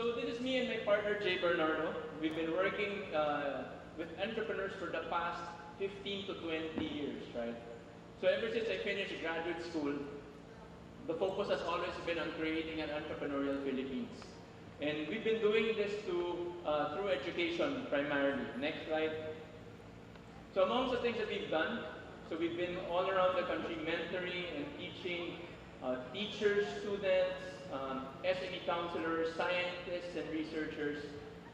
So this is me and my partner Jay Bernardo. We've been working with entrepreneurs for the past 15 to 20 years, right? So ever since I finished graduate school, the focus has always been on creating an entrepreneurial Philippines. And we've been doing this through education primarily. Next slide. So amongst the things that we've done, so we've been all around the country mentoring and teaching teachers, students, SME counselors, scientists, and researchers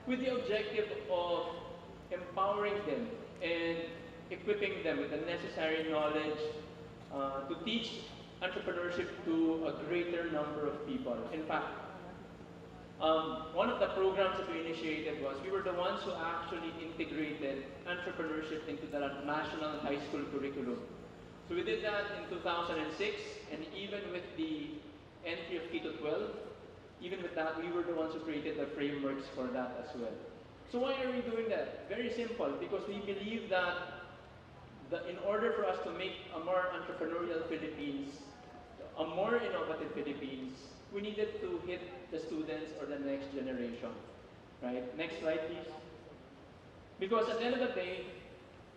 with the objective of empowering them and equipping them with the necessary knowledge to teach entrepreneurship to a greater number of people. In fact, one of the programs that we initiated was we were the ones who actually integrated entrepreneurship into the national high school curriculum. So we did that in 2006, and even with the entry of K to 12, even with that, we were the ones who created the frameworks for that as well. So why are we doing that? Very simple, because we believe that in order for us to make a more entrepreneurial Philippines, a more innovative Philippines, we needed to hit the students or the next generation, right? Next slide, please. Because at the end of the day,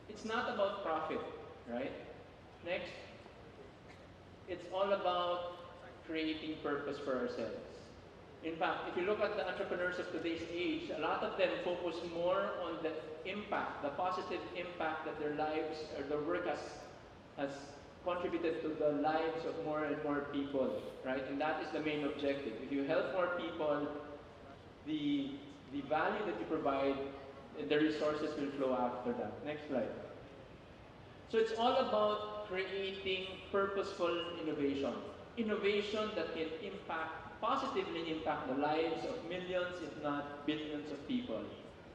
it's not about profit, right? Next. It's all about creating purpose for ourselves. In fact, if you look at the entrepreneurs of today's age, a lot of them focus more on the impact, the positive impact that their lives or their work has contributed to the lives of more and more people, right? And that is the main objective. If you help more people, the value that you provide, the resources will flow after that. Next slide. So it's all about creating purposeful innovation. Innovation that can positively impact the lives of millions, if not billions of people.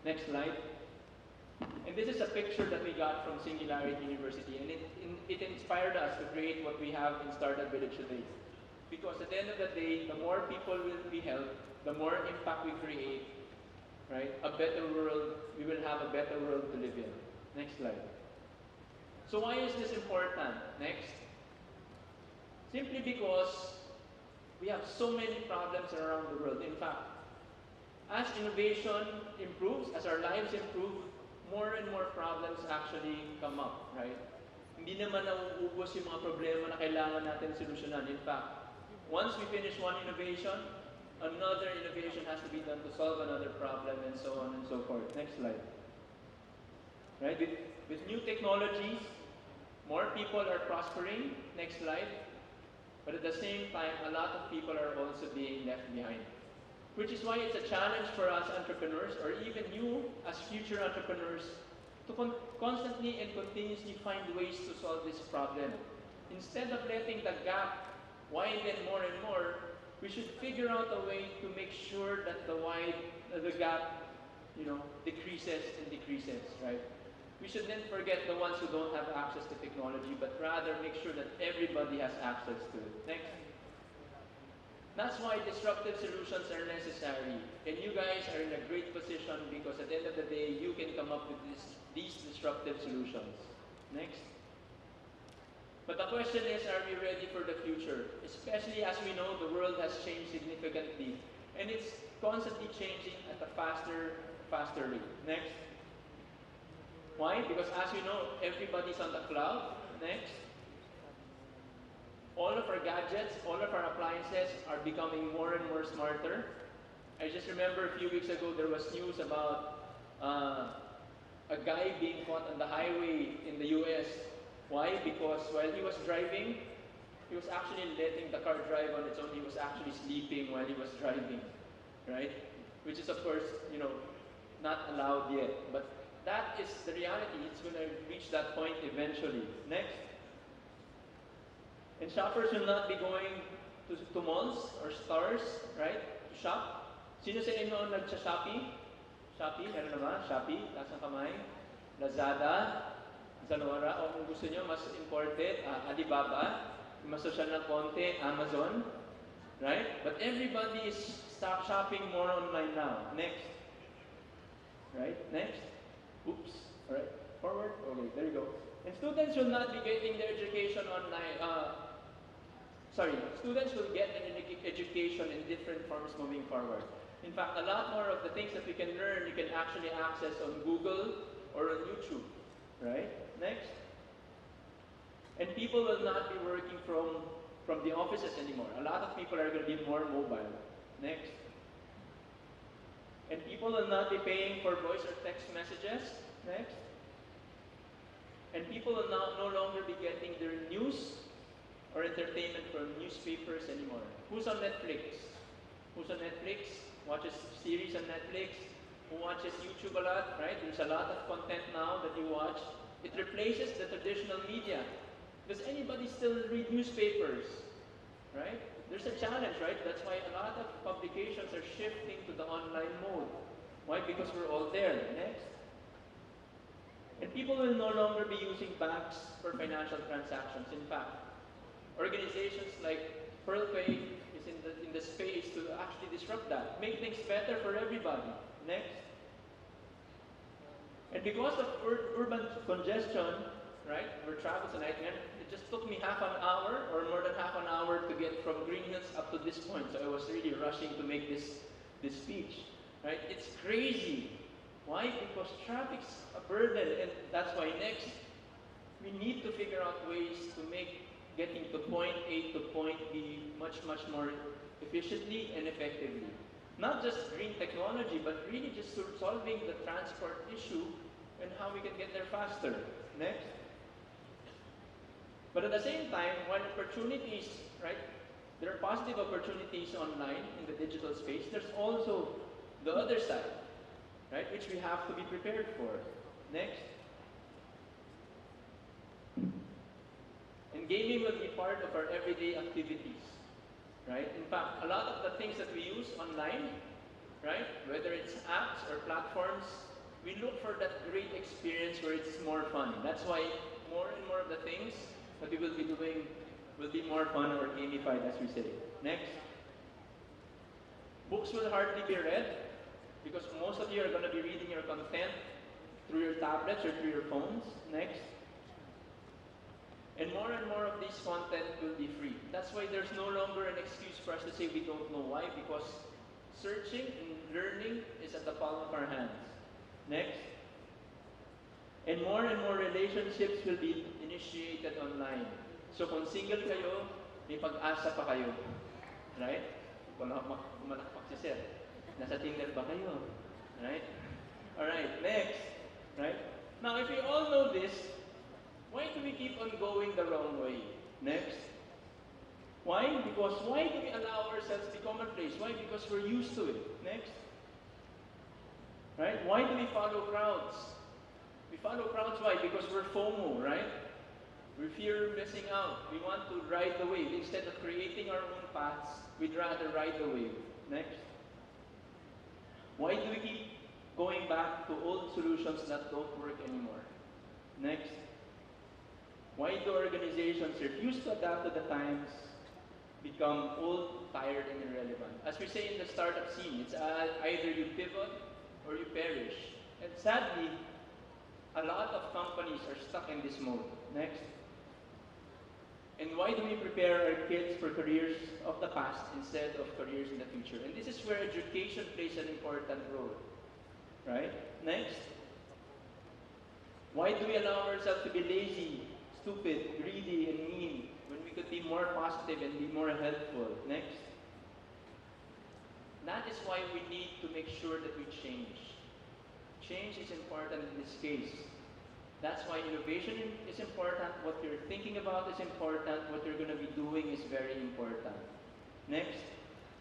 Next slide. And this is a picture that we got from Singularity University, and it inspired us to create what we have in Startup Village today. Because at the end of the day, the more people will be helped, the more impact we create, right? A better world, we will have a better world to live in. Next slide. So why is this important? Next. Simply because we have so many problems around the world. In fact, as innovation improves, as our lives improve, more and more problems actually come up, right? Hindi naman nauubos yung mga problema na kailangan natin solusyonan. In fact, once we finish one innovation, another innovation has to be done to solve another problem, and so on and so forth. Next slide. Right? With new technologies, more people are prospering. Next slide. But at the same time, a lot of people are also being left behind. Which is why it's a challenge for us entrepreneurs, or even you as future entrepreneurs, to constantly and continuously find ways to solve this problem. Instead of letting the gap widen more and more, we should figure out a way to make sure that the gap, decreases and decreases, right? We should then forget the ones who don't have access to technology, but rather make sure that everybody has access to it. Next. That's why disruptive solutions are necessary. And you guys are in a great position because at the end of the day, you can come up with these disruptive solutions. Next. But the question is, are we ready for the future? Especially as we know the world has changed significantly. And it's constantly changing at a faster rate. Next. Why? Because as we know, everybody's on the cloud. Next. All of our gadgets, all of our appliances are becoming more and more smarter. I just remember a few weeks ago there was news about a guy being caught on the highway in the US. Why? Because while he was driving, he was actually letting the car drive on its own. He was actually sleeping while he was driving, right? Which is, of course, not allowed yet. But that is the reality. It's going to reach that point eventually. Next. And shoppers will not be going to malls or stores, right? To shop. Sino sa inyo ang nag-Shopee? Shopee, meron naman? Shopee, taas ng kamay. Lazada, Zalora, o kung gusto nyo, mas imported, Alibaba, mas social na konti, Amazon, right? But everybody is shopping more online now. Next. Right? Next. Oops. All right. Forward. Okay, there you go. And students will not be getting their education online. Students will get an education in different forms moving forward. In fact, a lot more of the things that we can learn, you can actually access on Google or on YouTube, right? Next. And people will not be working from the offices anymore. A lot of people are going to be more mobile. Next. And people will not be paying for voice or text messages. Next. And people will no longer be getting their news or entertainment from newspapers anymore. Who's on Netflix? Who's on Netflix? Watches series on Netflix? Who watches YouTube a lot, right? There's a lot of content now that you watch. It replaces the traditional media. Does anybody still read newspapers? Right? There's a challenge, right? That's why a lot of publications are shifting to the online mode. Why? Because we're all there. Next. And people will no longer be using banks for financial transactions. In fact, organizations like PearlPay is in the space to actually disrupt that. Make things better for everybody. Next. And because of urban congestion, right, where travel's a nightmare, it just took me half an hour or more than half an hour to get from Green Hills up to this point. So I was really rushing to make this speech, right? It's crazy. Why? Because traffic's a burden, and that's why next, we need to figure out ways to make getting to point A to point B much more efficiently and effectively. Not just green technology, but really just solving the transport issue and how we can get there faster. Next. But at the same time, while opportunities, right, there are positive opportunities online in the digital space, there's also the other side, right, which we have to be prepared for. Next. And gaming will be part of our everyday activities, right? In fact, a lot of the things that we use online, right, whether it's apps or platforms, we look for that great experience where it's more fun. That's why more and more of the things that we will be doing will be more fun or gamified, as we say. Next. Books will hardly be read because most of you are going to be reading your content through your tablets or through your phones. Next. And more of this content will be free. That's why there's no longer an excuse for us to say we don't know. Why? Because searching and learning is at the palm of our hands. Next. And more relationships will be initiated online. So kung single kayo, may pag-asa pa kayo. Right? Kung malakpak si Sir, nasa Tinder ba kayo? Right? Alright, next. Right? Now, if we all know this, why do we keep on going the wrong way? Next. Why? Because why do we allow ourselves to be commonplace? Why? Because we're used to it. Next. Right? Why do we follow crowds? We follow crowds, why? Because we're FOMO, right? We fear missing out. We want to ride the wave. Instead of creating our own paths, we'd rather ride the wave. Next. Why do we keep going back to old solutions that don't work anymore? Next. Why do organizations refuse to adapt to the times, become old, tired, and irrelevant? As we say in the startup scene, it's either you pivot or you perish. And sadly, a lot of companies are stuck in this mode. Next. And why do we prepare our kids for careers of the past instead of careers in the future? And this is where education plays an important role. Right? Next. Why do we allow ourselves to be lazy, stupid, greedy, and mean when we could be more positive and be more helpful? Next. That is why we need to make sure that we change. Change is important in this case. That's why innovation is important, what you're thinking about is important, what you're going to be doing is very important. Next,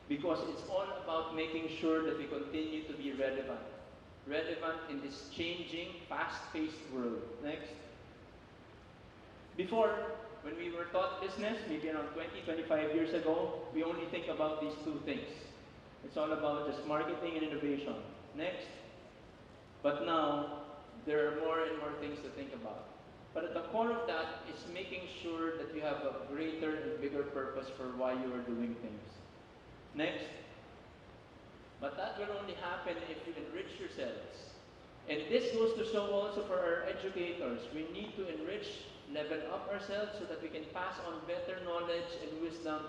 because it's all about making sure that we continue to be relevant. Relevant in this changing, fast-paced world. Next. Before, when we were taught business, maybe around 20, 25 years ago, we only think about these two things. It's all about just marketing and innovation. Next. But now, there are more and more things to think about. But at the core of that is making sure that you have a greater and bigger purpose for why you are doing things. Next. But that will only happen if you enrich yourselves. And this goes to show also for our educators. We need to enrich, level up ourselves so that we can pass on better knowledge and wisdom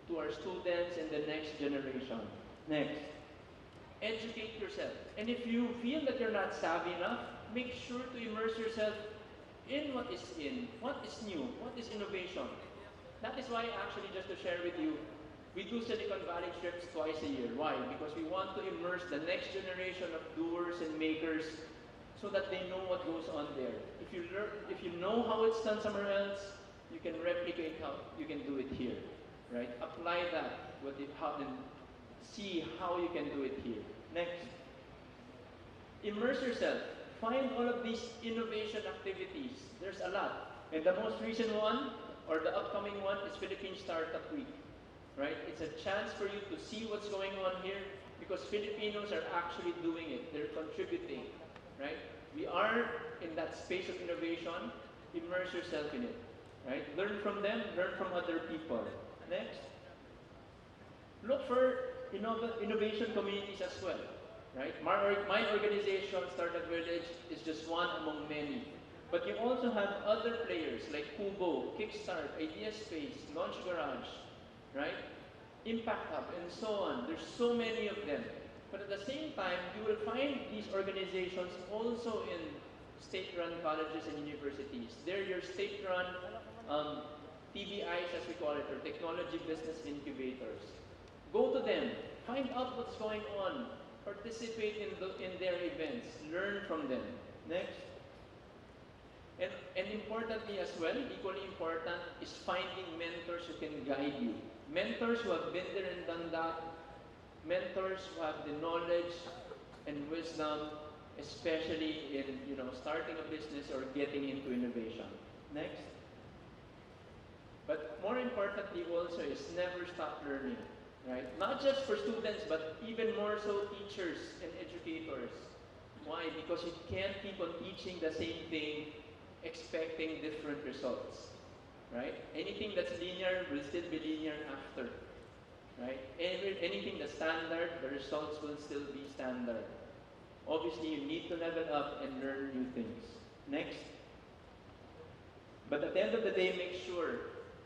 to our students and the next generation. Next. educate yourself. And if you feel that you're not savvy enough, make sure to immerse yourself in, what is new, what is innovation. That is why, actually, just to share with you, we do Silicon Valley trips twice a year. Why? Because we want to immerse the next generation of doers and makers so that they know what goes on there. If you know how it's done somewhere else, you can replicate how you can do it here, right? Apply that and see how you can do it here. Next, immerse yourself. Find all of these innovation activities. There's a lot. And the most recent one, or the upcoming one, is Philippine Startup Week, right? It's a chance for you to see what's going on here because Filipinos are actually doing it. They're contributing, right? We are in that space of innovation. Immerse yourself in it, right? Learn from them, learn from other people. Next, look for innovation communities as well, right? My organization, Startup Village, is just one among many. But you also have other players like Kubo, Kickstart, Idea Space, Launch Garage, right? Impact Hub, and so on. There's so many of them. But at the same time, you will find these organizations also in state-run colleges and universities. They're your state-run TBIs, as we call it, or Technology Business Incubators. Go to them, find out what's going on, participate in their events, learn from them. Next. And importantly as well, equally important, is finding mentors who can guide you. Mentors who have been there and done that. Mentors who have the knowledge and wisdom, especially in starting a business or getting into innovation. Next. But more importantly also is never stop learning, right? Not just for students, but even more so teachers and educators. Why? Because you can't keep on teaching the same thing expecting different results, right? Anything that's linear will still be linear after, right? Anything that's standard, the results will still be standard. Obviously, you need to level up and learn new things. Next. But at the end of the day, make sure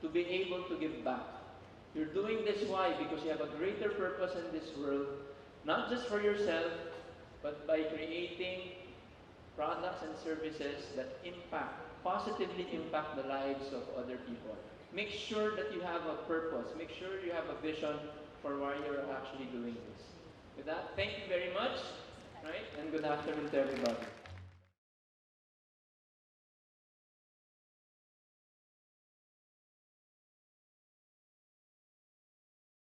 to be able to give back. You're doing this why? Because you have a greater purpose in this world, not just for yourself, but by creating products and services that positively impact the lives of other people. Make sure that you have a purpose. Make sure you have a vision for why you're actually doing this. With that, thank you very much, right? And good afternoon to everybody.